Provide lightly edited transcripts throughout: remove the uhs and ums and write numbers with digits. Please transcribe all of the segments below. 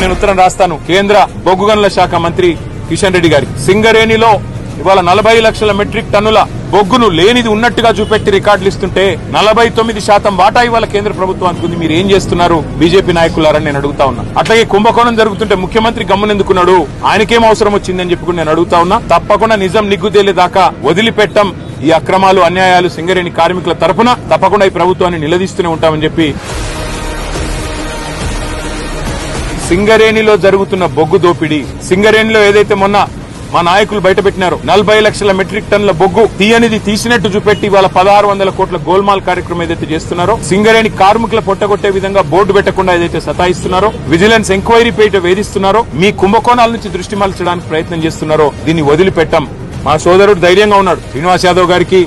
నేను ఉత్తరం రాస్తాను కేంద్ర బొగ్గు గనుల శాఖ మంత్రి కిషన్ రెడ్డి గారికి. సింగరేణిలో ఇవాళ 40 లక్షల మెట్రిక్ టన్నుల బొగ్గును లేనిది ఉన్నట్టుగా చూపెట్టి రికార్డులు ఇస్తుంటే 49% వాటా ఇవాళ కేంద్ర ప్రభుత్వానికి ఉంది. మీరు ఏం చేస్తున్నారు బీజేపీ నాయకులారని నేను అడుగుతా ఉన్నా. అట్లాగే కుంభకోణం జరుగుతుంటే ముఖ్యమంత్రి గమ్మునెందుకున్నాడు, ఆయనకేం అవసరం వచ్చిందని చెప్పి నేను అడుగుతా ఉన్నా. తప్పకుండా నిజం నిగ్గుతేలేదాకా వదిలిపెట్టం. ఈ అక్రమాలు అన్యాయాలు సింగరేణి కార్మికుల తరఫున తప్పకుండా ఈ ప్రభుత్వాన్ని నిలదీస్తూనే ఉంటామని చెప్పి. సింగరేణిలో జరుగుతున్న బొగ్గు దోపిడీ, సింగరేణిలో ఏదైతే మొన్న మా నాయకులు బయటపెట్టినారు 40 లక్షల మెట్రిక్ టన్నుల బొగ్గు తీయనిది తీసినట్టు చూపెట్టి వాళ్ళ 1600 కోట్ల గోల్మాల్ కార్యక్రమం ఏదైతే చేస్తున్నారో, సింగరేణి కార్మికుల పొట్టగొట్టే విధంగా బోర్డు పెట్టకుండా ఏదైతే సతాయిస్తున్నారో, విజిలెన్స్ ఎంక్వైరీ పేట వేధిస్తున్నారో, మీ కుంభకోణాల నుంచి దృష్టి మరల్చడానికి ప్రయత్నం చేస్తున్నారో దీన్ని వదిలిపెట్టం. మా సోదరుడు ధైర్యంగా ఉన్నాడు. శ్రీనివాస్ యాదవ్ గారికి,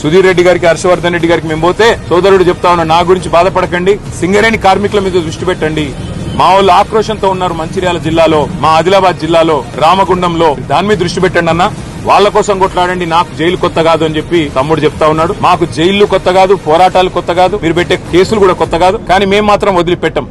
సుధీర్ రెడ్డి గారికి, హర్షవర్ధన్ రెడ్డి గారికి మేము పోతే సోదరుడు చెప్తా ఉన్నా, నా గురించి బాధపడకండి, సింగరేణి కార్మికుల మీద దృష్టి పెట్టండి. మా వాళ్ళు ఆక్రోశంతో ఉన్నారు మంచిర్యాల జిల్లాలో, మా ఆదిలాబాద్ జిల్లాలో, రామగుండంలో, దాని మీద దృష్టి పెట్టండి అన్న, వాళ్ళ కోసం కొట్లాడండి, నాకు జైలు కొత్త కాదు అని చెప్పి తమ్ముడు చెప్తా ఉన్నాడు. మాకు జైళ్లు కొత్త కాదు, పోరాటాలు కొత్త కాదు, మీరు పెట్టే కేసులు కూడా కొత్త కాదు, కానీ మేము మాత్రం వదిలిపెట్టం.